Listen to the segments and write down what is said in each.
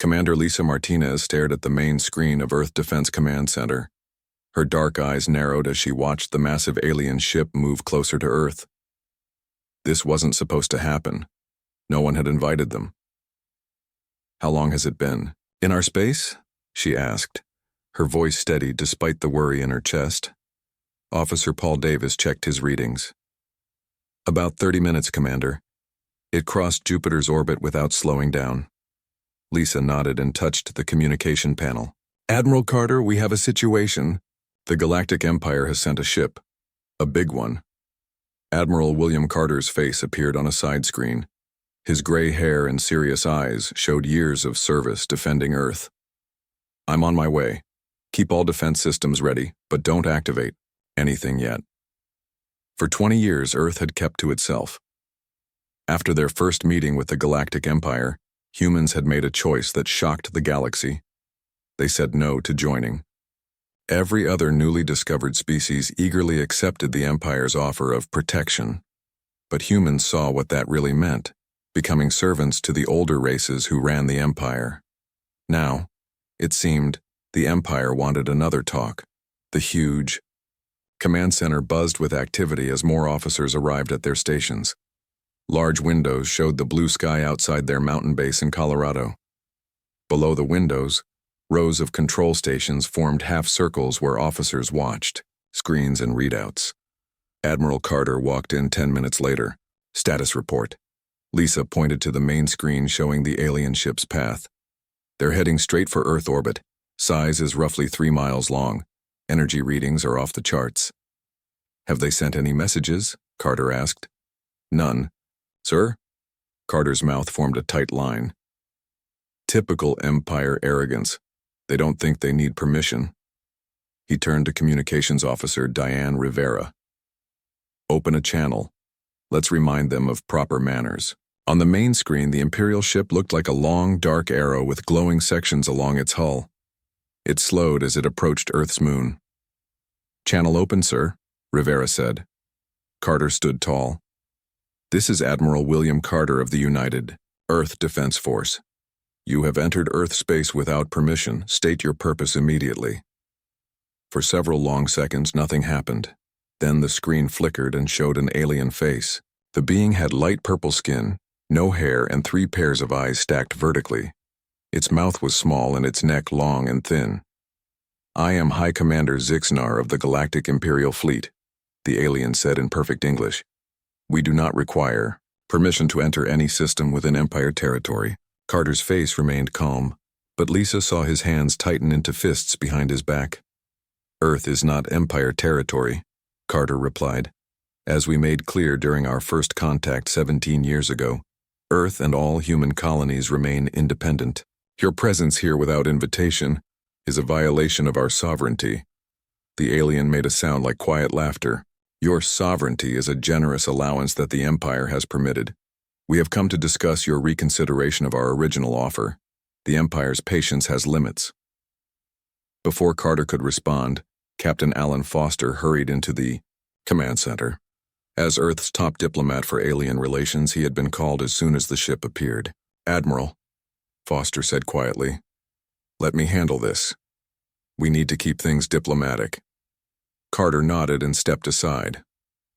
Commander Lisa Martinez stared at the main screen of Earth Defense Command Center. Her dark eyes narrowed as she watched the massive alien ship move closer to Earth. This wasn't supposed to happen. No one had invited them. "How long has it been? In our space?" she asked, her voice steady despite the worry in her chest. Officer Paul Davis checked his readings. "About 30 minutes, Commander. It crossed Jupiter's orbit without slowing down." Lisa nodded and touched the communication panel. "Admiral Carter, we have a situation. The Galactic Empire has sent a ship. A big one." Admiral William Carter's face appeared on a side screen. His gray hair and serious eyes showed years of service defending Earth. "I'm on my way. Keep all defense systems ready, but don't activate anything yet." For 20 years, Earth had kept to itself. After their first meeting with the Galactic Empire, humans had made a choice that shocked the galaxy. They said no to joining. Every other newly discovered species eagerly accepted the Empire's offer of protection. But humans saw what that really meant, becoming servants to the older races who ran the Empire. Now, it seemed, the Empire wanted another talk. The huge command center buzzed with activity as more officers arrived at their stations. Large windows showed the blue sky outside their mountain base in Colorado. Below the windows, rows of control stations formed half circles where officers watched, screens and readouts. Admiral Carter walked in 10 minutes later. "Status report." Lisa pointed to the main screen showing the alien ship's path. "They're heading straight for Earth orbit. Size is roughly 3 miles long. Energy readings are off the charts." "Have they sent any messages?" Carter asked. "None." "Sir?" Carter's mouth formed a tight line. Typical Empire arrogance. They don't think they need permission. He turned to Communications Officer Diane Rivera. "Open a channel. Let's remind them of proper manners." On the main screen, the Imperial ship looked like a long, dark arrow with glowing sections along its hull. It slowed as it approached Earth's moon. "Channel open, sir," Rivera said. Carter stood tall. "This is Admiral William Carter of the United Earth Defense Force. You have entered Earth space without permission. State your purpose immediately." For several long seconds, nothing happened. Then the screen flickered and showed an alien face. The being had light purple skin, no hair, and 3 pairs of eyes stacked vertically. Its mouth was small and its neck long and thin. "I am High Commander Zixnar of the Galactic Imperial Fleet," the alien said in perfect English. "We do not require permission to enter any system within Empire territory." Carter's face remained calm, but Lisa saw his hands tighten into fists behind his back. "Earth is not Empire territory," Carter replied. "As we made clear during our first contact 17 years ago, Earth and all human colonies remain independent. Your presence here without invitation is a violation of our sovereignty." The alien made a sound like quiet laughter. "Your sovereignty is a generous allowance that the Empire has permitted. We have come to discuss your reconsideration of our original offer. The Empire's patience has limits." Before Carter could respond, Captain Alan Foster hurried into the command center. As Earth's top diplomat for alien relations, he had been called as soon as the ship appeared. "Admiral," Foster said quietly, "let me handle this. We need to keep things diplomatic." Carter nodded and stepped aside.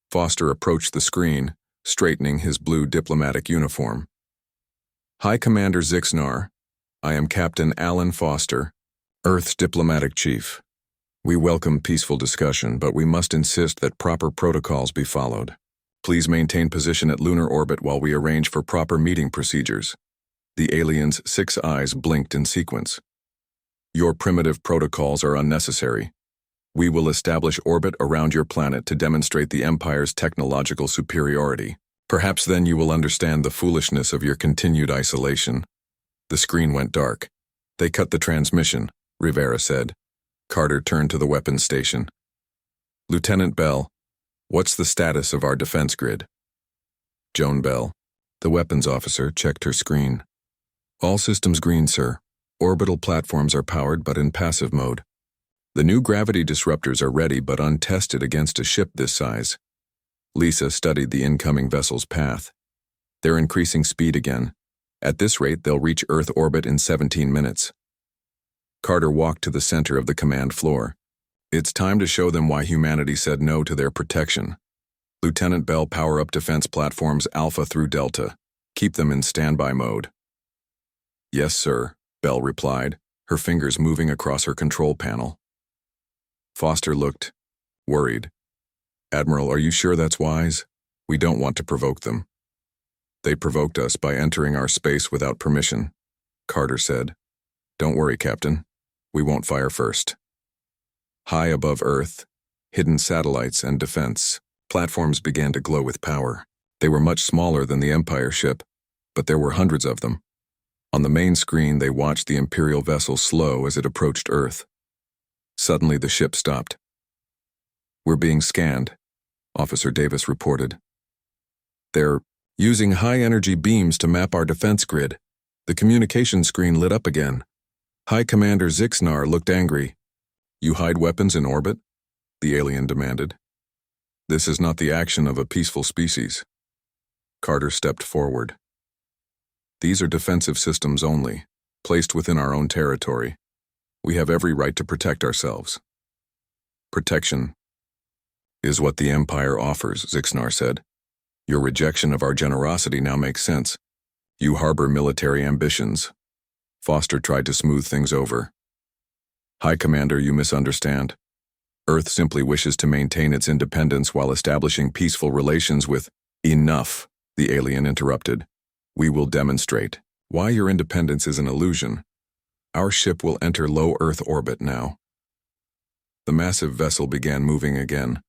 Foster approached the screen, straightening his blue diplomatic uniform. "High Commander Zixnar, I am Captain Alan Foster, Earth's diplomatic chief. We welcome peaceful discussion, but we must insist that proper protocols be followed. Please maintain position at lunar orbit while we arrange for proper meeting procedures." The alien's 6 eyes blinked in sequence. "Your primitive protocols are unnecessary. We will establish orbit around your planet to demonstrate the Empire's technological superiority. Perhaps then you will understand the foolishness of your continued isolation." The screen went dark. "They cut the transmission," Rivera said. Carter turned to the weapons station. "Lieutenant Bell, what's the status of our defense grid?" Joan Bell, the weapons officer, checked her screen. "All systems green, sir. Orbital platforms are powered but in passive mode. The new gravity disruptors are ready but untested against a ship this size." Lisa studied the incoming vessel's path. "They're increasing speed again. At this rate, they'll reach Earth orbit in 17 minutes. Carter walked to the center of the command floor. It's time to show them why humanity said no to their protection. Lieutenant Bell, power up defense platforms Alpha through Delta. Keep them in standby mode. Yes, sir, Bell replied, her fingers moving across her control panel. Foster looked worried. Admiral, are you sure that's wise? We don't want to provoke them. They provoked us by entering our space without permission, Carter said. Don't worry, Captain. We won't fire first. High above Earth, hidden satellites and defense platforms began to glow with power. They were much smaller than the Empire ship, but there were hundreds of them. On the main screen, they watched the Imperial vessel slow as it approached Earth. Suddenly, the ship stopped. We're being scanned, Officer Davis reported. They're using high-energy beams to map our defense grid. The communication screen lit up again. High Commander Zixnar looked angry. You hide weapons in orbit? The alien demanded. This is not the action of a peaceful species. Carter stepped forward. These are defensive systems only, placed within our own territory. We have every right to protect ourselves. Protection is what the Empire offers, Zixnar said. Your rejection of our generosity now makes sense. You harbor military ambitions. Foster tried to smooth things over. High Commander, you misunderstand. Earth simply wishes to maintain its independence while establishing peaceful relations with— Enough, the alien interrupted. We will demonstrate why your independence is an illusion. Our ship will enter low Earth orbit now. The massive vessel began moving again,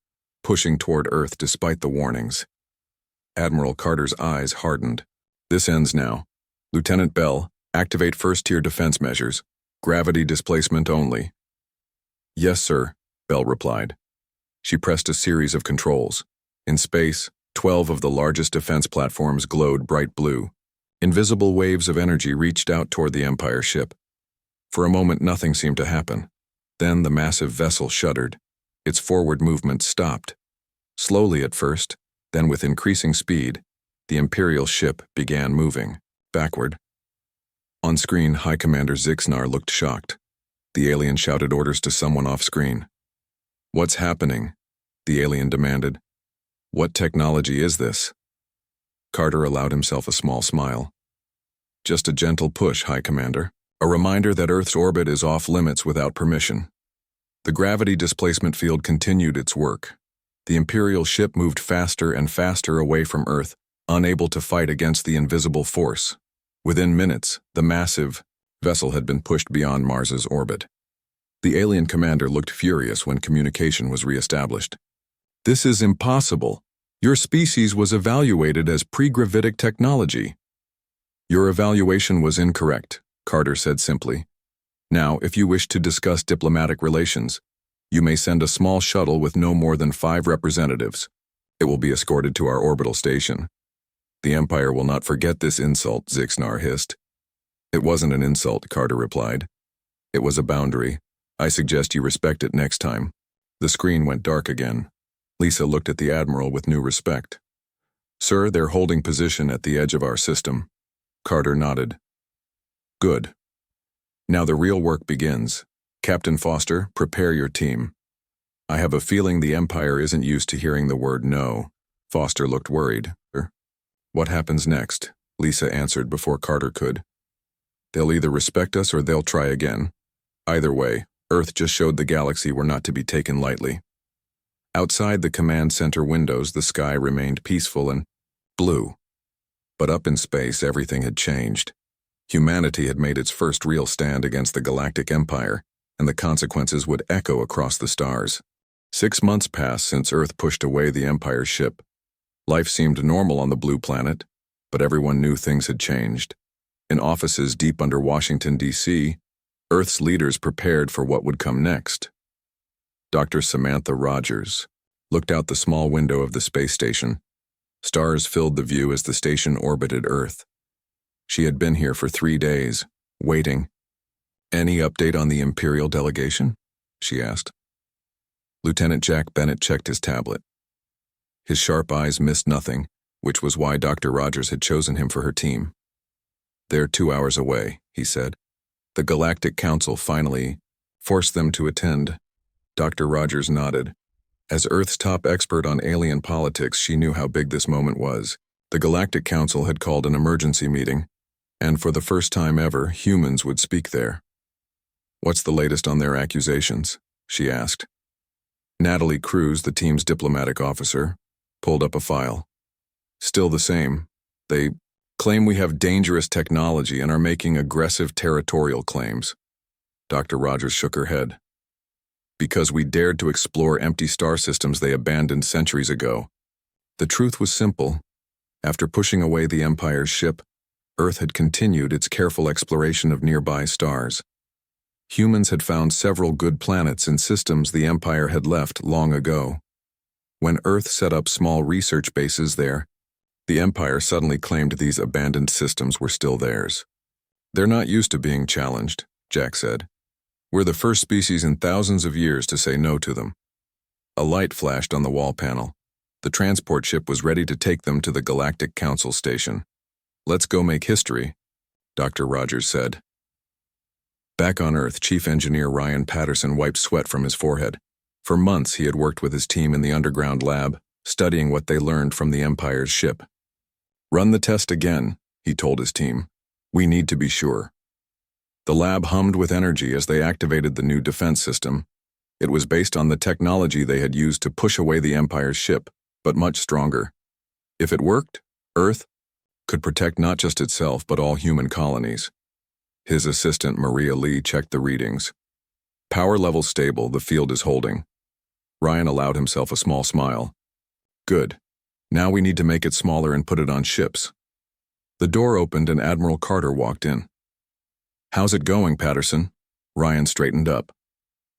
pushing toward Earth despite the warnings. Admiral Carter's eyes hardened. This ends now. Lieutenant Bell, activate first-tier defense measures. Gravity displacement only. Yes, sir, Bell replied. She pressed a series of controls. In space, 12 of the largest defense platforms glowed bright blue. Invisible waves of energy reached out toward the Empire ship. For a moment, nothing seemed to happen. Then the massive vessel shuddered. Its forward movement stopped. Slowly at first, then with increasing speed, the Imperial ship began moving backward. On screen, High Commander Zixnar looked shocked. The alien shouted orders to someone off-screen. What's happening? The alien demanded. What technology is this? Carter allowed himself a small smile. Just a gentle push, High Commander. A reminder that Earth's orbit is off-limits without permission. The gravity displacement field continued its work. The Imperial ship moved faster and faster away from Earth, unable to fight against the invisible force. Within minutes, the massive vessel had been pushed beyond Mars's orbit. The alien commander looked furious when communication was re-established. This is impossible. Your species was evaluated as pre-gravitic technology. Your evaluation was incorrect, Carter said simply. Now, if you wish to discuss diplomatic relations, you may send a small shuttle with no more than 5 representatives. It will be escorted to our orbital station. The Empire will not forget this insult, Zixnar hissed. It wasn't an insult, Carter replied. It was a boundary. I suggest you respect it next time. The screen went dark again. Lisa looked at the Admiral with new respect. Sir, they're holding position at the edge of our system. Carter nodded. Good. Now the real work begins. Captain Foster, prepare your team. I have a feeling the Empire isn't used to hearing the word no. Foster looked worried. What happens next? Lisa answered before Carter could. They'll either respect us or they'll try again. Either way, Earth just showed the galaxy we're not to be taken lightly. Outside the command center windows, the sky remained peaceful and blue. But up in space, everything had changed. Humanity had made its first real stand against the Galactic Empire, and the consequences would echo across the stars. 6 months passed since Earth pushed away the Empire's ship. Life seemed normal on the blue planet, but everyone knew things had changed. In offices deep under Washington, D.C., Earth's leaders prepared for what would come next. Dr. Samantha Rogers looked out the small window of the space station. Stars filled the view as the station orbited Earth. She had been here for 3 days, waiting. Any update on the Imperial delegation? She asked. Lieutenant Jack Bennett checked his tablet. His sharp eyes missed nothing, which was why Dr. Rogers had chosen him for her team. They're 2 hours away, he said. The Galactic Council finally forced them to attend. Dr. Rogers nodded. As Earth's top expert on alien politics, she knew how big this moment was. The Galactic Council had called an emergency meeting, and for the first time ever, humans would speak there. What's the latest on their accusations? She asked. Natalie Cruz, the team's diplomatic officer, pulled up a file. Still the same. They claim we have dangerous technology and are making aggressive territorial claims. Dr. Rogers shook her head. Because we dared to explore empty star systems they abandoned centuries ago. The truth was simple. After pushing away the Empire's ship, Earth had continued its careful exploration of nearby stars. Humans had found several good planets in systems the Empire had left long ago. When Earth set up small research bases there, the Empire suddenly claimed these abandoned systems were still theirs. They're not used to being challenged, Jack said. We're the first species in thousands of years to say no to them. A light flashed on the wall panel. The transport ship was ready to take them to the Galactic Council station. Let's go make history, Dr. Rogers said. Back on Earth, Chief Engineer Ryan Patterson wiped sweat from his forehead. For months, he had worked with his team in the underground lab, studying what they learned from the Empire's ship. Run the test again, he told his team. We need to be sure. The lab hummed with energy as they activated the new defense system. It was based on the technology they had used to push away the Empire's ship, but much stronger. If it worked, Earth could protect not just itself but all human colonies. His assistant Maria Lee checked the readings. Power level stable, the field is holding. Ryan allowed himself a small smile. Good. Now we need to make it smaller and put it on ships. The door opened and Admiral Carter walked in. How's it going, Patterson? Ryan straightened up.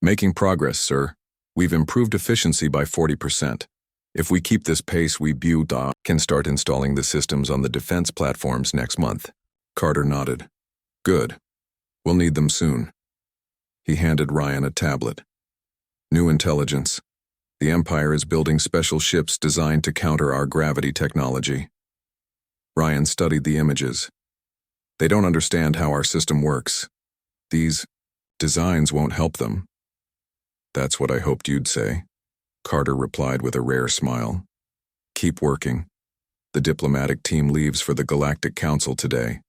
Making progress, sir. We've improved efficiency by 40%. If we keep this pace, we can start installing the systems on the defense platforms next month. Carter nodded. Good. We'll need them soon. He handed Ryan a tablet. New intelligence. The Empire is building special ships designed to counter our gravity technology. Ryan studied the images. They don't understand how our system works. These designs won't help them. That's what I hoped you'd say, Carter replied with a rare smile. Keep working. The diplomatic team leaves for the Galactic Council today.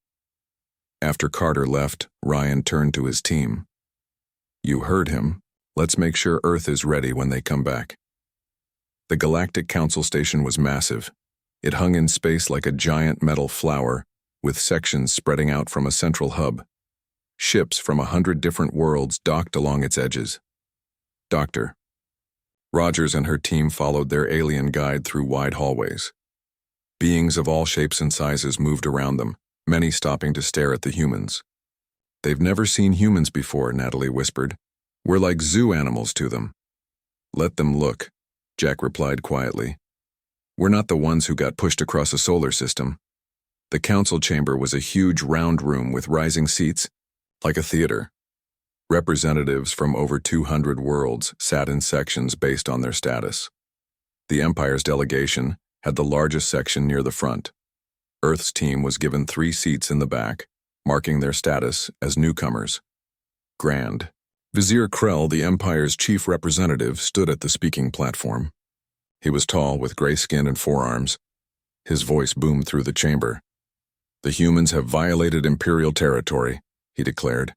After Carter left, Ryan turned to his team. You heard him. Let's make sure Earth is ready when they come back. The Galactic Council station was massive. It hung in space like a giant metal flower, with sections spreading out from a central hub. Ships from 100 different worlds docked along its edges. Dr. Rogers and her team followed their alien guide through wide hallways. Beings of all shapes and sizes moved around them, many stopping to stare at the humans. They've never seen humans before, Natalie whispered. We're like zoo animals to them. Let them look, Jack replied quietly. We're not the ones who got pushed across a solar system. The council chamber was a huge round room with rising seats, like a theater. Representatives from over 200 worlds sat in sections based on their status. The Empire's delegation had the largest section near the front. Earth's team was given 3 seats in the back, marking their status as newcomers. Grand. Vizier Krell, the Empire's chief representative, stood at the speaking platform. He was tall, with gray skin and forearms. His voice boomed through the chamber. The humans have violated Imperial territory, he declared.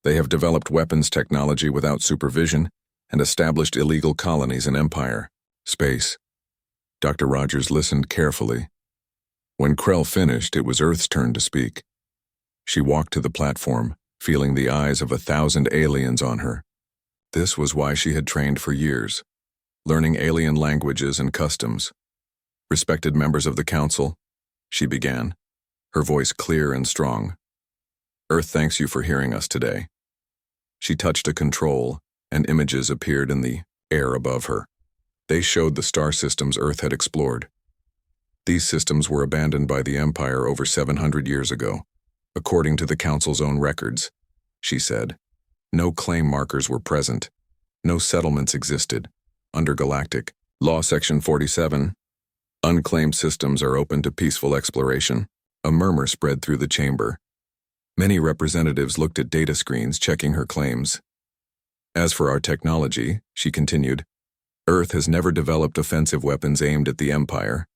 They have developed weapons technology without supervision and established illegal colonies in Empire space. Dr. Rogers listened carefully. When Krell finished, it was Earth's turn to speak. She walked to the platform, feeling the eyes of 1,000 aliens on her. This was why she had trained for years, learning alien languages and customs. Respected members of the council, she began, her voice clear and strong. Earth thanks you for hearing us today. She touched a control, and images appeared in the air above her. They showed the star systems Earth had explored. These systems were abandoned by the Empire over 700 years ago, according to the Council's own records, she said. No claim markers were present. No settlements existed. Under Galactic Law Section 47, unclaimed systems are open to peaceful exploration. A murmur spread through the chamber. Many representatives looked at data screens checking her claims. As for our technology, she continued, Earth has never developed offensive weapons aimed at the Empire.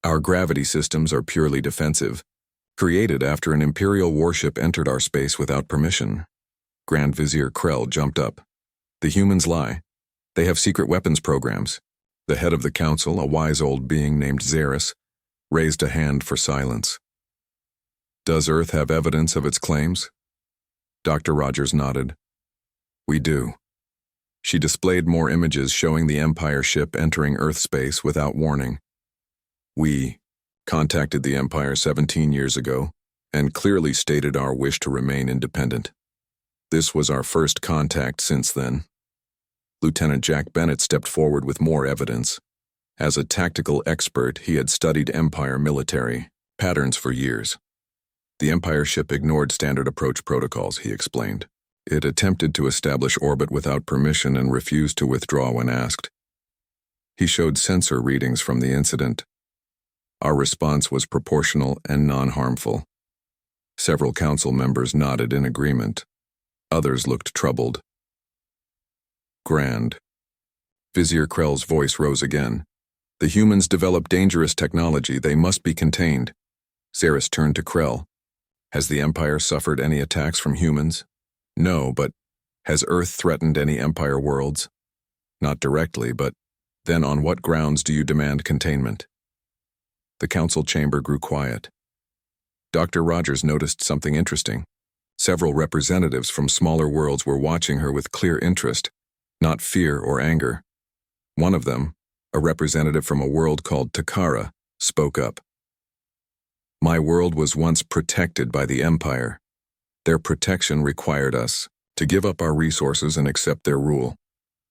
Our gravity systems are purely defensive, created after an Imperial warship entered our space without permission. Grand Vizier Krell jumped up. The humans lie. They have secret weapons programs. The head of the council, a wise old being named Xeris, raised a hand for silence. Does Earth have evidence of its claims? Dr. Rogers nodded. We do. She displayed more images showing the Empire ship entering Earth space without warning. We contacted the Empire 17 years ago and clearly stated our wish to remain independent. This was our first contact since then. Lieutenant Jack Bennett stepped forward with more evidence. As a tactical expert, he had studied Empire military patterns for years. The Empire ship ignored standard approach protocols, he explained. It attempted to establish orbit without permission and refused to withdraw when asked. He showed sensor readings from the incident. Our response was proportional and non-harmful. Several council members nodded in agreement. Others looked troubled. Grand. Vizier Krell's voice rose again. The humans developed dangerous technology. They must be contained. Xeris turned to Krell. Has the Empire suffered any attacks from humans? No, but has Earth threatened any Empire worlds? Not directly, but then on what grounds do you demand containment? The council chamber grew quiet. Dr. Rogers noticed something interesting. Several representatives from smaller worlds were watching her with clear interest, not fear or anger. One of them, a representative from a world called Takara, spoke up. My world was once protected by the Empire. Their protection required us to give up our resources and accept their rule.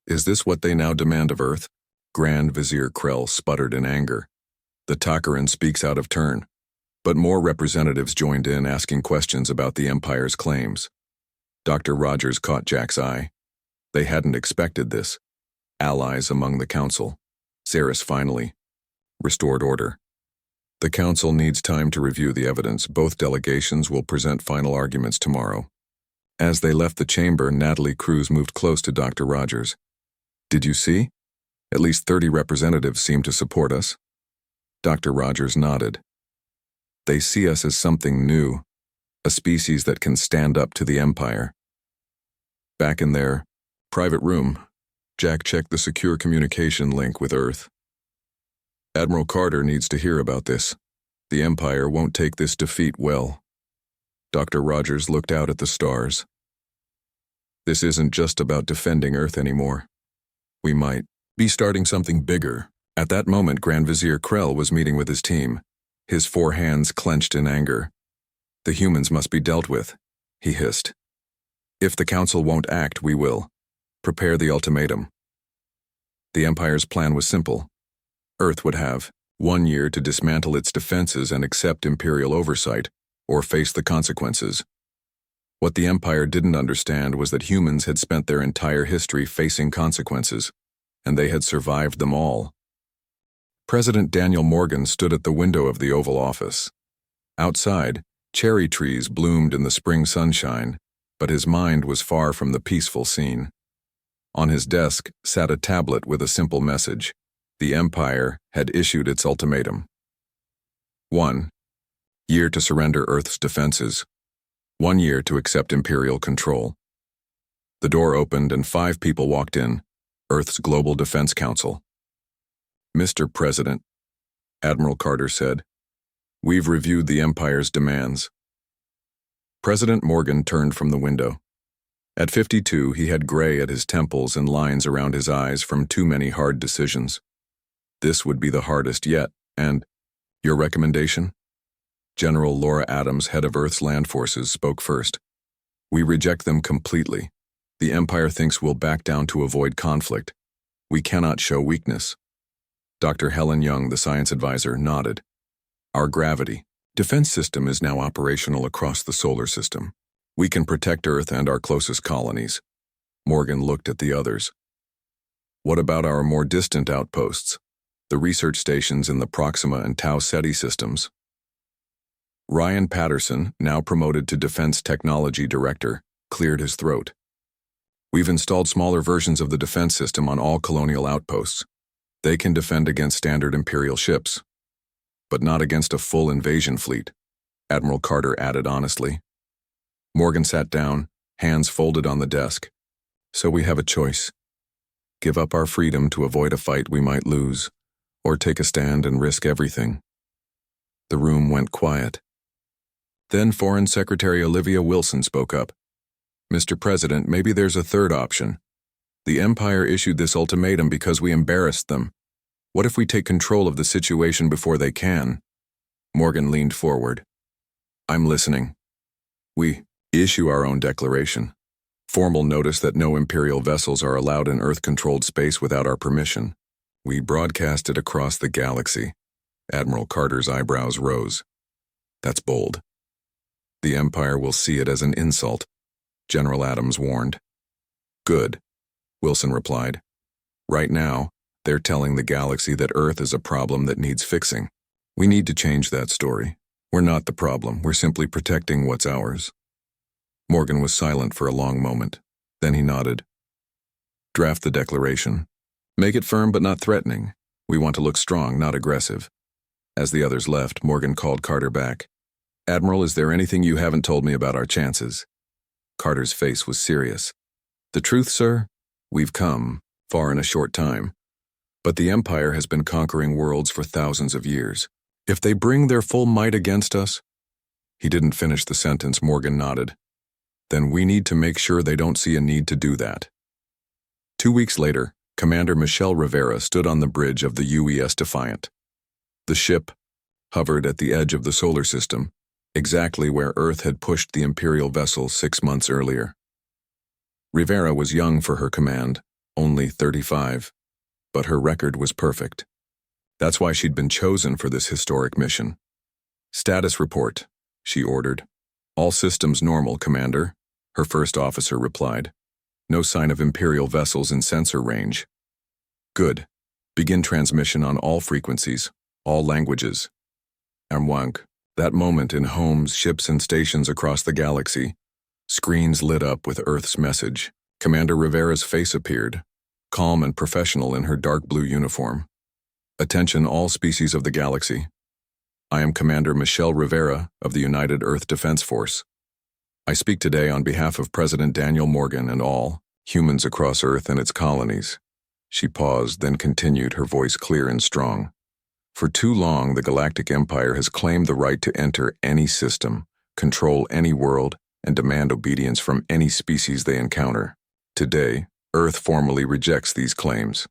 Is this what they now demand of Earth? Grand Vizier Krell sputtered in anger. The Takaran speaks out of turn. But more representatives joined in, asking questions about the Empire's claims. Dr. Rogers caught Jack's eye. They hadn't expected this. Allies among the council. Xeris finally restored order. The council needs time to review the evidence. Both delegations will present final arguments tomorrow. As they left the chamber, Natalie Cruz moved close to Dr. Rogers. Did you see? At least 30 representatives seem to support us. Dr. Rogers nodded. They see us as something new, a species that can stand up to the Empire. Back in their private room, Jack checked the secure communication link with Earth. Admiral Carter needs to hear about this. The Empire won't take this defeat well. Dr. Rogers looked out at the stars. This isn't just about defending Earth anymore. We might be starting something bigger. At that moment, Grand Vizier Krell was meeting with his team, his 4 hands clenched in anger. The humans must be dealt with, he hissed. If the council won't act, we will. Prepare the ultimatum. The Empire's plan was simple. Earth would have 1 year to dismantle its defenses and accept Imperial oversight, or face the consequences. What the Empire didn't understand was that humans had spent their entire history facing consequences, and they had survived them all. President Daniel Morgan stood at the window of the Oval Office. Outside, cherry trees bloomed in the spring sunshine, but his mind was far from the peaceful scene. On his desk sat a tablet with a simple message. The Empire had issued its ultimatum. 1 year to surrender Earth's defenses. 1 year to accept Imperial control. The door opened and 5 people walked in, Earth's Global Defense Council. Mr. President, Admiral Carter said, we've reviewed the Empire's demands. President Morgan turned from the window. At 52, he had gray at his temples and lines around his eyes from too many hard decisions. This would be the hardest yet, and your recommendation? General Laura Adams, head of Earth's land forces, spoke first. We reject them completely. The Empire thinks we'll back down to avoid conflict. We cannot show weakness. Dr. Helen Young, the science advisor, nodded. Our gravity defense system is now operational across the solar system. We can protect Earth and our closest colonies. Morgan looked at the others. What about our more distant outposts? The research stations in the Proxima and Tau Ceti systems? Ryan Patterson, now promoted to Defense Technology Director, cleared his throat. We've installed smaller versions of the defense system on all colonial outposts. They can defend against standard Imperial ships, but not against a full invasion fleet, Admiral Carter added honestly. Morgan sat down, hands folded on the desk. So we have a choice. Give up our freedom to avoid a fight we might lose, or take a stand and risk everything. The room went quiet. Then Foreign Secretary Olivia Wilson spoke up. Mr. President, maybe there's a third option. The Empire issued this ultimatum because we embarrassed them. What if we take control of the situation before they can? Morgan leaned forward. I'm listening. We issue our own declaration. Formal notice that no Imperial vessels are allowed in Earth-controlled space without our permission. We broadcast it across the galaxy. Admiral Carter's eyebrows rose. That's bold. The Empire will see it as an insult, General Adams warned. Good, Wilson replied. Right now, they're telling the galaxy that Earth is a problem that needs fixing. We need to change that story. We're not the problem, we're simply protecting what's ours. Morgan was silent for a long moment. Then he nodded. Draft the declaration. Make it firm but not threatening. We want to look strong, not aggressive. As the others left, Morgan called Carter back. Admiral, is there anything you haven't told me about our chances? Carter's face was serious. The truth, sir? We've come far in a short time. But the Empire has been conquering worlds for thousands of years. If they bring their full might against us... He didn't finish the sentence. Morgan nodded. Then we need to make sure they don't see a need to do that. 2 weeks later, Commander Michelle Rivera stood on the bridge of the UES Defiant. The ship hovered at the edge of the solar system, exactly where Earth had pushed the Imperial vessel 6 months earlier. Rivera was young for her command, only 35, but her record was perfect. That's why she'd been chosen for this historic mission. Status report, she ordered. All systems normal, Commander, her first officer replied. No sign of Imperial vessels in sensor range. Good. Begin transmission on all frequencies, all languages. Amwank. That moment in homes, ships, and stations across the galaxy. Screens lit up with Earth's message. Commander Rivera's face appeared, calm and professional in her dark blue uniform. Attention all species of the galaxy. I am Commander Michelle Rivera of the United Earth Defense Force. I speak today on behalf of President Daniel Morgan and all humans across Earth and its colonies. She paused, then continued, her voice clear and strong. For too long, the Galactic Empire has claimed the right to enter any system, control any world, and demand obedience from any species they encounter. Today, Earth formally rejects these claims.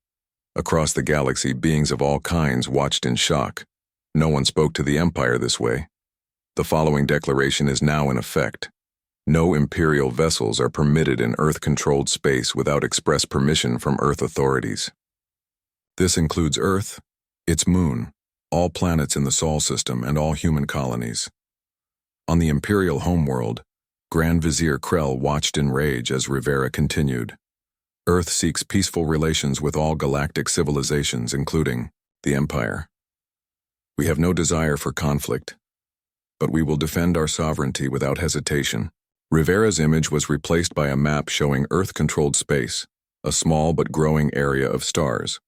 Across the galaxy, beings of all kinds watched in shock. No one spoke to the Empire this way. The following declaration is now in effect. No Imperial vessels are permitted in Earth-controlled space without express permission from Earth authorities. This includes Earth, its moon, all planets in the Sol system, and all human colonies. On the Imperial homeworld, Grand Vizier Krell watched in rage as Rivera continued. Earth seeks peaceful relations with all galactic civilizations, including the Empire. We have no desire for conflict, but we will defend our sovereignty without hesitation. Rivera's image was replaced by a map showing Earth-controlled space, a small but growing area of stars.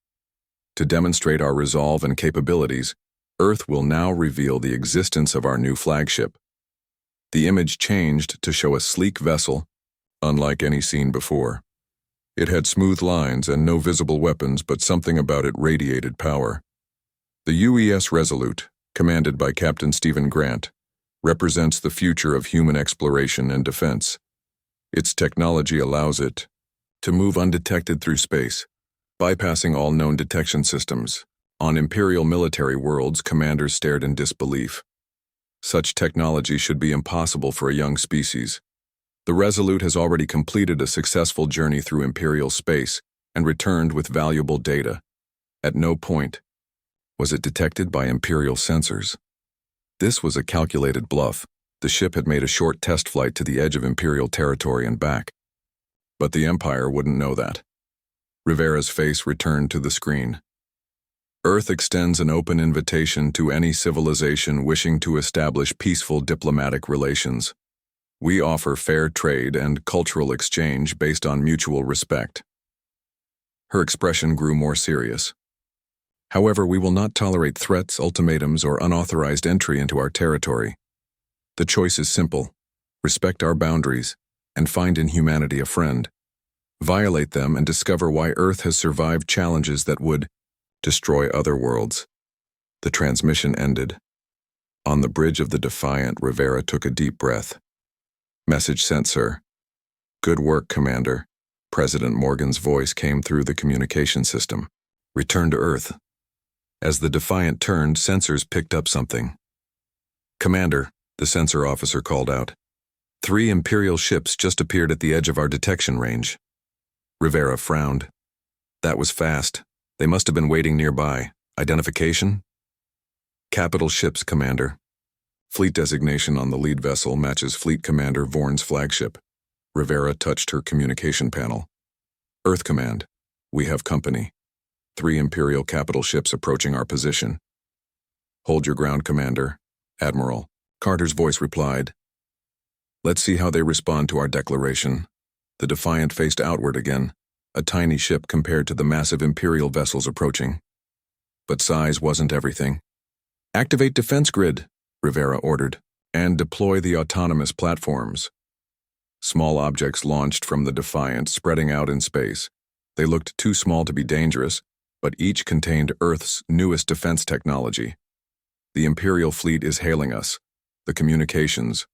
To demonstrate our resolve and capabilities, Earth will now reveal the existence of our new flagship. The image changed to show a sleek vessel, unlike any seen before. It had smooth lines and no visible weapons, but something about it radiated power. The UES Resolute, commanded by Captain Stephen Grant, represents the future of human exploration and defense. Its technology allows it to move undetected through space, bypassing all known detection systems. On Imperial military worlds, commanders stared in disbelief. Such technology should be impossible for a young species. The Resolute has already completed a successful journey through Imperial space and returned with valuable data. At no point was it detected by Imperial sensors. This was a calculated bluff. The ship had made a short test flight to the edge of Imperial territory and back. But the Empire wouldn't know that. Rivera's face returned to the screen. Earth extends an open invitation to any civilization wishing to establish peaceful diplomatic relations. We offer fair trade and cultural exchange based on mutual respect. Her expression grew more serious. However, we will not tolerate threats, ultimatums, or unauthorized entry into our territory. The choice is simple: respect our boundaries and find in humanity a friend. Violate them and discover why Earth has survived challenges that would destroy other worlds. The transmission ended. On the bridge of the Defiant, Rivera took a deep breath. Message sent, sir. Good work, Commander. President Morgan's voice came through the communication system. Return to Earth. As the Defiant turned, sensors picked up something. Commander, the sensor officer called out. 3 Imperial ships just appeared at the edge of our detection range. Rivera frowned. That was fast. They must have been waiting nearby. Identification? Capital ships, Commander. Fleet designation on the lead vessel matches Fleet Commander Vorn's flagship. Rivera touched her communication panel. Earth Command, we have company. 3 Imperial capital ships approaching our position. Hold your ground, Commander. Admiral. Carter's voice replied. Let's see how they respond to our declaration. The Defiant faced outward again, a tiny ship compared to the massive Imperial vessels approaching. But size wasn't everything. Activate defense grid, Rivera ordered, and deploy the autonomous platforms. Small objects launched from the Defiant, spreading out in space. They looked too small to be dangerous, but each contained Earth's newest defense technology. The Imperial fleet is hailing us, the communications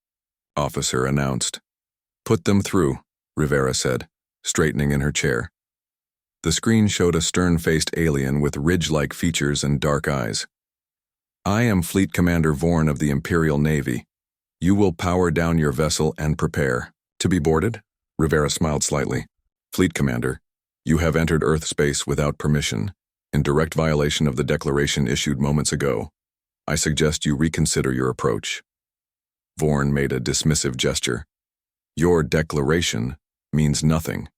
officer announced. Put them through, Rivera said, straightening in her chair. The screen showed a stern-faced alien with ridge-like features and dark eyes. I am Fleet Commander Vorn of the Imperial Navy. You will power down your vessel and prepare. To be boarded? Rivera smiled slightly. Fleet Commander, you have entered Earth space without permission, in direct violation of the declaration issued moments ago. I suggest you reconsider your approach. Vorn made a dismissive gesture. Your declaration means nothing.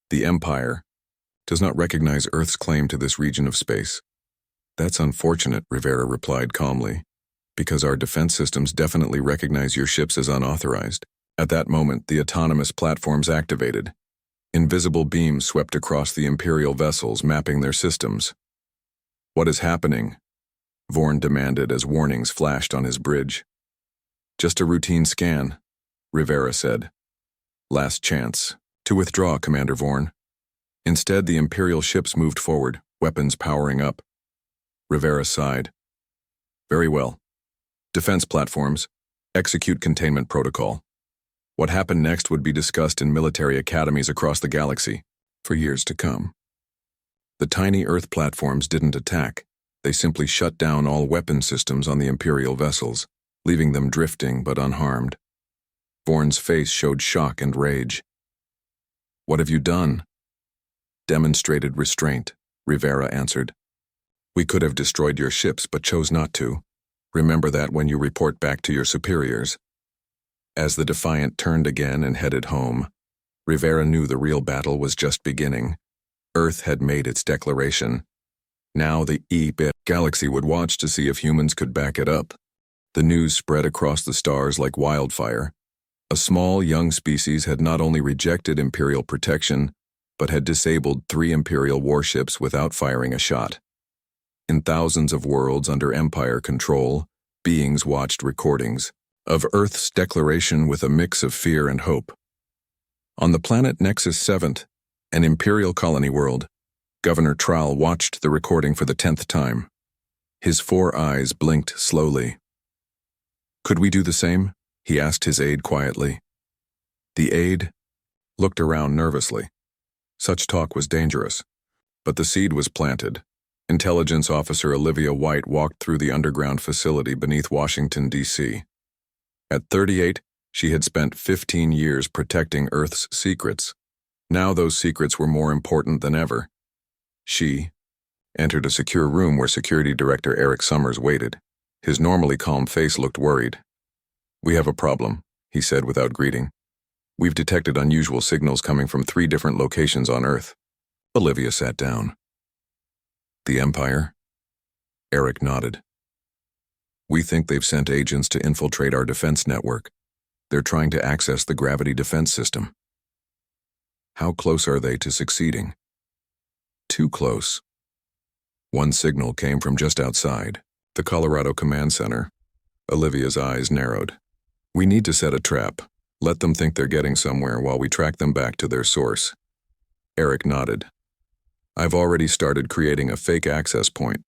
The Empire does not recognize Earth's claim to this region of space. That's unfortunate, Rivera replied calmly, because our defense systems definitely recognize your ships as unauthorized. At that moment, the autonomous platforms activated. Invisible beams swept across the Imperial vessels, mapping their systems. What is happening? Vorn demanded as warnings flashed on his bridge. Just a routine scan, Rivera said. Last chance. To withdraw, Commander Vorn. Instead, the Imperial ships moved forward, weapons powering up. Rivera sighed. Very well. Defense platforms, execute containment protocol. What happened next would be discussed in military academies across the galaxy for years to come. The tiny Earth platforms didn't attack. They simply shut down all weapon systems on the Imperial vessels, leaving them drifting but unharmed. Vorn's face showed shock and rage. What have you done? Demonstrated restraint, Rivera answered. We could have destroyed your ships but chose not to. Remember that when you report back to your superiors. As the Defiant turned again and headed home, Rivera knew the real battle was just beginning. Earth had made its declaration. Now the HFY galaxy would watch to see if humans could back it up. The news spread across the stars like wildfire. A small, young species had not only rejected Imperial protection, but had disabled 3 Imperial warships without firing a shot. In thousands of worlds under Empire control, beings watched recordings of Earth's declaration with a mix of fear and hope. On the planet Nexus 7th, an Imperial colony world, Governor Trowell watched the recording for the 10th time. His 4 eyes blinked slowly. Could we do the same? He asked his aide quietly. The aide looked around nervously. Such talk was dangerous, but the seed was planted. Intelligence Officer Olivia White walked through the underground facility beneath Washington, D.C. At 38, she had spent 15 years protecting Earth's secrets. Now those secrets were more important than ever. She entered a secure room where Security Director Eric Summers waited. His normally calm face looked worried. We have a problem, he said without greeting. We've detected unusual signals coming from 3 different locations on Earth. Olivia sat down. The Empire? Eric nodded. We think they've sent agents to infiltrate our defense network. They're trying to access the gravity defense system. How close are they to succeeding? Too close. One signal came from just outside, the Colorado Command Center. Olivia's eyes narrowed. We need to set a trap. Let them think they're getting somewhere while we track them back to their source. Eric nodded. I've already started creating a fake access point.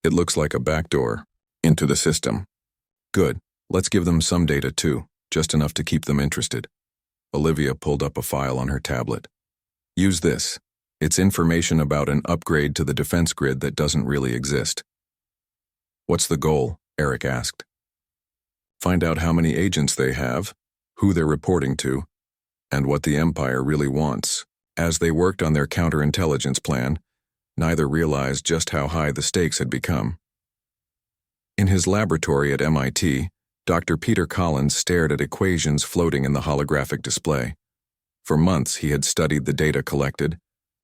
It looks like a backdoor into the system. Good. Let's give them some data too, just enough to keep them interested. Olivia pulled up a file on her tablet. Use this. It's information about an upgrade to the defense grid that doesn't really exist. What's the goal? Eric asked. Find out how many agents they have, who they're reporting to, and what the Empire really wants. As they worked on their counterintelligence plan, neither realized just how high the stakes had become. In his laboratory at MIT, Dr. Peter Collins stared at equations floating in the holographic display. For months he had studied the data collected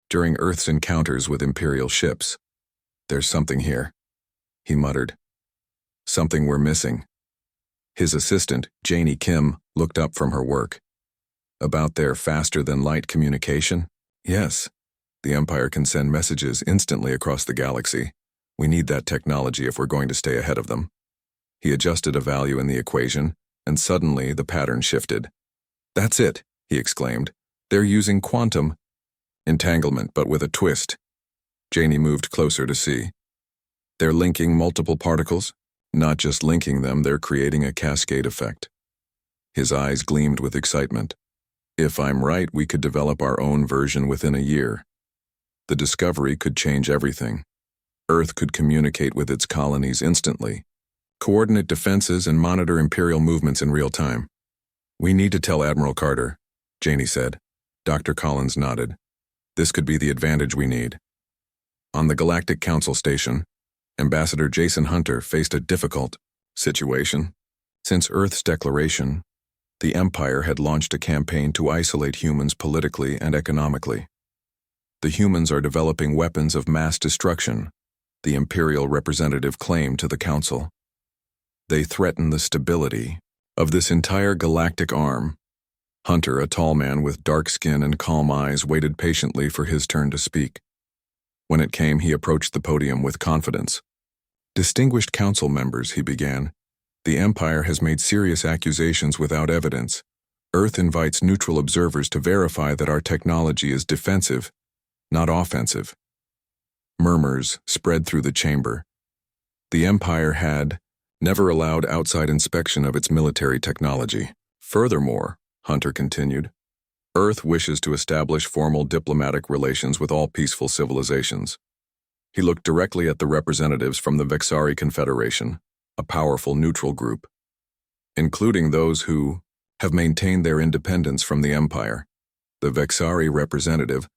during Earth's encounters with Imperial ships. There's something here, he muttered. Something we're missing. His assistant, Janie Kim, looked up from her work. About their faster-than-light communication? Yes. The Empire can send messages instantly across the galaxy. We need that technology if we're going to stay ahead of them. He adjusted a value in the equation, and suddenly the pattern shifted. That's it, he exclaimed. They're using quantum entanglement, but with a twist. Janie moved closer to see. They're linking multiple particles? Not just linking them, they're creating a cascade effect. His eyes gleamed with excitement. If I'm right, we could develop our own version within a year. The discovery could change everything. Earth could communicate with its colonies instantly, coordinate defenses, and monitor Imperial movements in real time. We need to tell Admiral Carter, Janie said. Dr. Collins nodded. This could be the advantage we need. On the Galactic Council station, Ambassador Jason Hunter faced a difficult situation. Since Earth's declaration, the Empire had launched a campaign to isolate humans politically and economically. The humans are developing weapons of mass destruction, the Imperial representative claimed to the Council. They threaten the stability of this entire galactic arm. Hunter, a tall man with dark skin and calm eyes, waited patiently for his turn to speak. When it came, he approached the podium with confidence. Distinguished Council members, he began. The Empire has made serious accusations without evidence. Earth invites neutral observers to verify that our technology is defensive, not offensive. Murmurs spread through the chamber. The Empire had never allowed outside inspection of its military technology. Furthermore, Hunter continued, Earth wishes to establish formal diplomatic relations with all peaceful civilizations. He looked directly at the representatives from the Vexari Confederation, a powerful neutral group, including those who have maintained their independence from the Empire. The Vexari representative,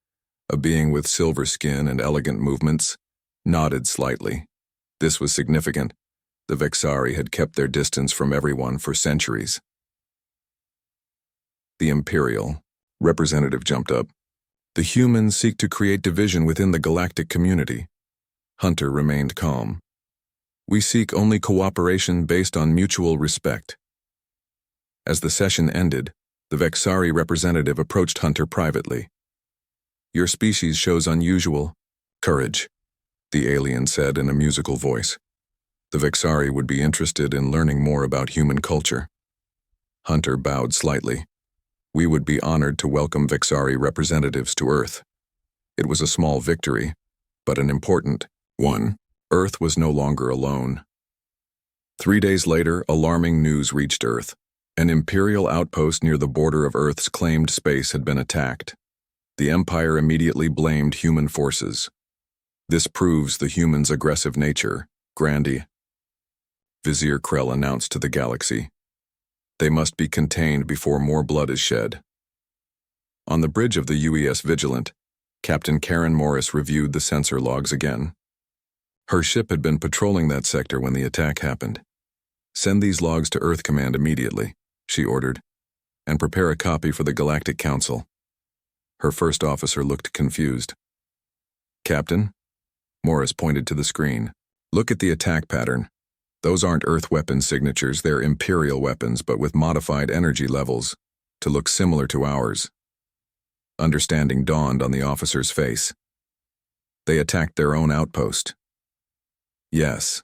a being with silver skin and elegant movements, nodded slightly. This was significant. The Vexari had kept their distance from everyone for centuries. The Imperial representative jumped up. The humans seek to create division within the galactic community. Hunter remained calm. We seek only cooperation based on mutual respect. As the session ended, the Vexari representative approached Hunter privately. Your species shows unusual courage, the alien said in a musical voice. The Vexari would be interested in learning more about human culture. Hunter bowed slightly. We would be honored to welcome Vexari representatives to Earth. It was a small victory, but an important one. Earth was no longer alone. 3 days later, alarming news reached Earth. An Imperial outpost near the border of Earth's claimed space had been attacked. The Empire immediately blamed human forces. This proves the humans' aggressive nature, Grandy, Vizier Krell announced to the galaxy. They must be contained before more blood is shed. On the bridge of the UES Vigilant, Captain Karen Morris reviewed the sensor logs again. Her ship had been patrolling that sector when the attack happened. Send these logs to Earth Command immediately, she ordered, and prepare a copy for the Galactic Council. Her first officer looked confused. Captain? Morris pointed to the screen. Look at the attack pattern. Those aren't Earth weapon signatures, they're Imperial weapons, but with modified energy levels, to look similar to ours. Understanding dawned on the officer's face. They attacked their own outpost. Yes.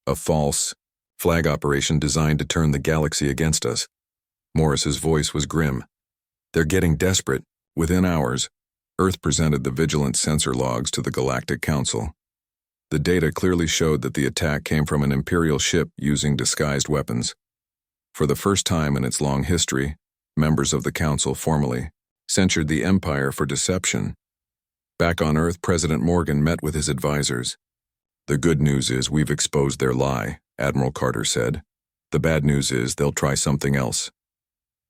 A false flag operation designed to turn the galaxy against us. Morris's voice was grim. They're getting desperate. Within hours, Earth presented the vigilant sensor logs to the Galactic Council. The data clearly showed that the attack came from an Imperial ship using disguised weapons. For the first time in its long history, members of the Council formally censured the Empire for deception. Back on Earth, President Morgan met with his advisors. The good news is we've exposed their lie, Admiral Carter said. The bad news is they'll try something else.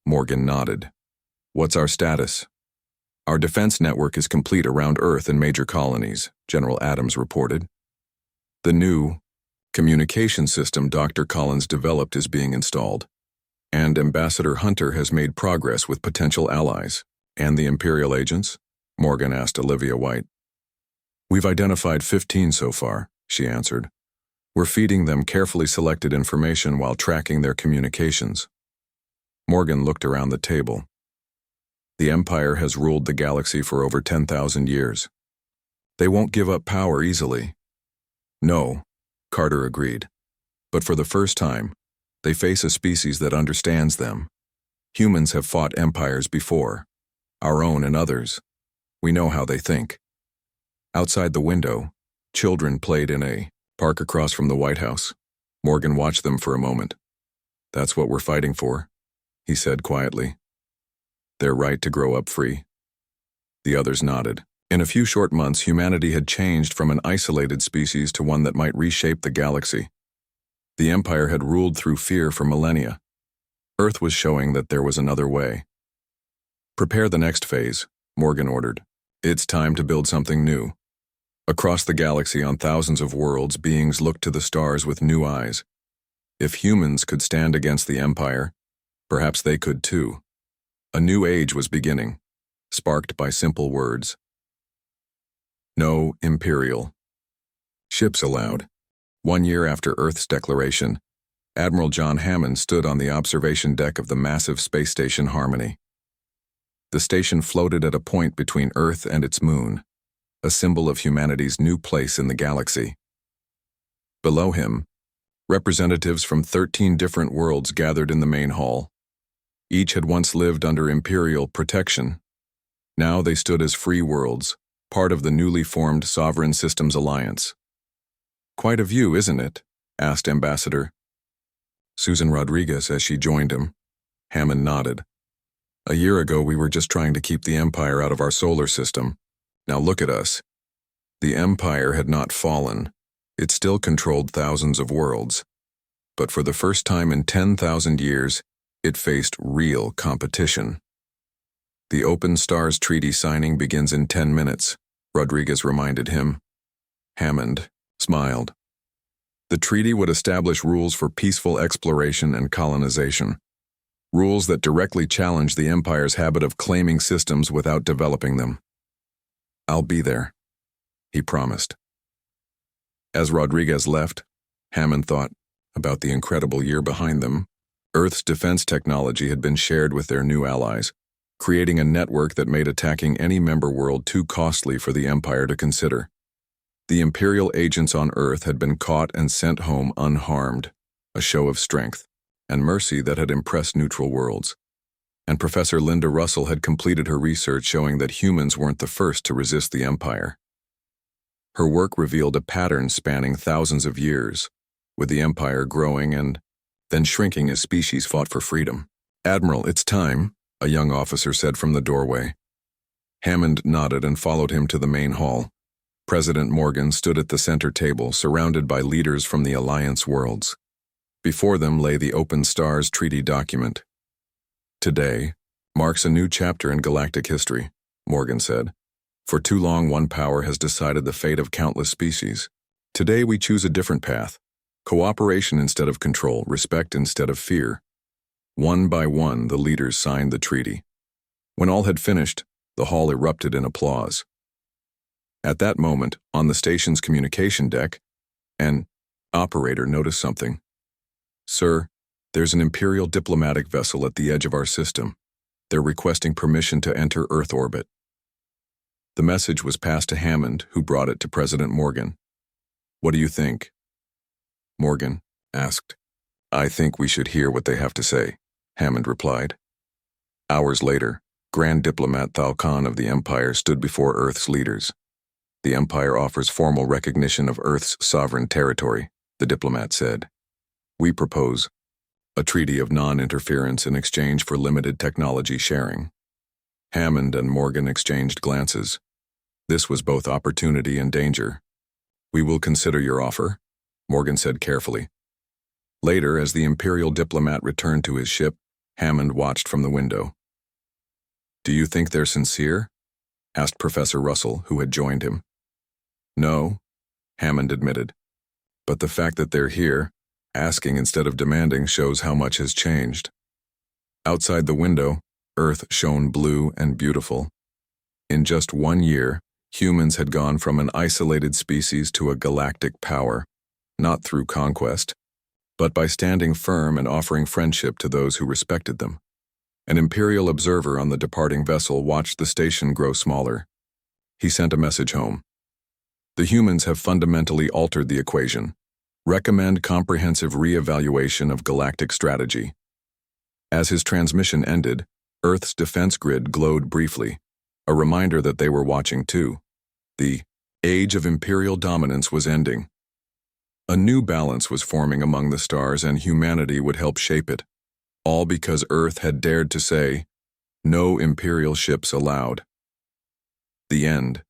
Morgan nodded. What's our status? Our defense network is complete around Earth and major colonies, General Adams reported. The new communication system Dr. Collins developed is being installed, and Ambassador Hunter has made progress with potential allies. And the Imperial agents? Morgan asked Olivia White. We've identified 15 so far, she answered. We're feeding them carefully selected information while tracking their communications. Morgan looked around the table. The Empire has ruled the galaxy for over 10,000 years. They won't give up power easily. No, Carter agreed. But for the first time, they face a species that understands them. Humans have fought empires before, our own and others. We know how they think. Outside the window, children played in a park across from the White House. Morgan watched them for a moment. That's what we're fighting for, he said quietly. Their right to grow up free. The others nodded. In a few short months, humanity had changed from an isolated species to one that might reshape the galaxy. The Empire had ruled through fear for millennia. Earth was showing that there was another way. Prepare the next phase, Morgan ordered. It's time to build something new. Across the galaxy on thousands of worlds, beings looked to the stars with new eyes. If humans could stand against the Empire, perhaps they could too. A new age was beginning, sparked by simple words. No Imperial. Ships allowed. 1 year after Earth's declaration, Admiral John Hammond stood on the observation deck of the massive space station Harmony. The station floated at a point between Earth and its moon, a symbol of humanity's new place in the galaxy. Below him, representatives from 13 different worlds gathered in the main hall. Each had once lived under Imperial protection. Now they stood as free worlds, part of the newly formed Sovereign Systems Alliance. Quite a view, isn't it? Asked Ambassador Susan Rodriguez as she joined him. Hammond nodded. A year ago we were just trying to keep the Empire out of our solar system. Now look at us. The Empire had not fallen. It still controlled thousands of worlds. But for the first time in 10,000 years, it faced real competition. The Open Stars Treaty signing begins in 10 minutes, Rodriguez reminded him. Hammond smiled. The treaty would establish rules for peaceful exploration and colonization. Rules that directly challenge the Empire's habit of claiming systems without developing them. I'll be there, he promised. As Rodriguez left, Hammond thought about the incredible year behind them. Earth's defense technology had been shared with their new allies, creating a network that made attacking any member world too costly for the Empire to consider. The Imperial agents on Earth had been caught and sent home unharmed, a show of strength and mercy that had impressed neutral worlds. And Professor Linda Russell had completed her research showing that humans weren't the first to resist the Empire. Her work revealed a pattern spanning thousands of years, with the Empire growing and then shrinking as species fought for freedom. Admiral, it's time, a young officer said from the doorway. Hammond nodded and followed him to the main hall. President Morgan stood at the center table, surrounded by leaders from the Alliance worlds. Before them lay the Open Stars Treaty document. Today marks a new chapter in galactic history, Morgan said. For too long, one power has decided the fate of countless species. Today we choose a different path. Cooperation instead of control, respect instead of fear. One by one, the leaders signed the treaty. When all had finished, the hall erupted in applause. At that moment, on the station's communication deck, An operator noticed something. "Sir, there's an Imperial diplomatic vessel at the edge of our system. They're requesting permission to enter Earth orbit." The message was passed to Hammond, who brought it to President Morgan. "What do you think?" Morgan asked. "I think we should hear what they have to say," Hammond replied. Hours later, Grand Diplomat Thalkan of the Empire stood before Earth's leaders. "The Empire offers formal recognition of Earth's sovereign territory," the diplomat said. "We propose a treaty of non-interference in exchange for limited technology sharing." Hammond and Morgan exchanged glances. This was both opportunity and danger. "We will consider your offer," Morgan said carefully. Later, as the Imperial diplomat returned to his ship, Hammond watched from the window. "Do you think they're sincere?" asked Professor Russell, who had joined him. "No," Hammond admitted. "But the fact that they're here, asking instead of demanding, shows how much has changed." Outside the window, Earth shone blue and beautiful. In just 1 year, humans had gone from an isolated species to a galactic power, not through conquest, but by standing firm and offering friendship to those who respected them. An Imperial observer on the departing vessel watched the station grow smaller. He sent a message home. "The humans have fundamentally altered the equation. Recommend comprehensive re-evaluation of galactic strategy." As his transmission ended, Earth's defense grid glowed briefly, a reminder that they were watching too. The age of Imperial dominance was ending. A new balance was forming among the stars, and humanity would help shape it. All because Earth had dared to say, "No Imperial ships allowed." The end.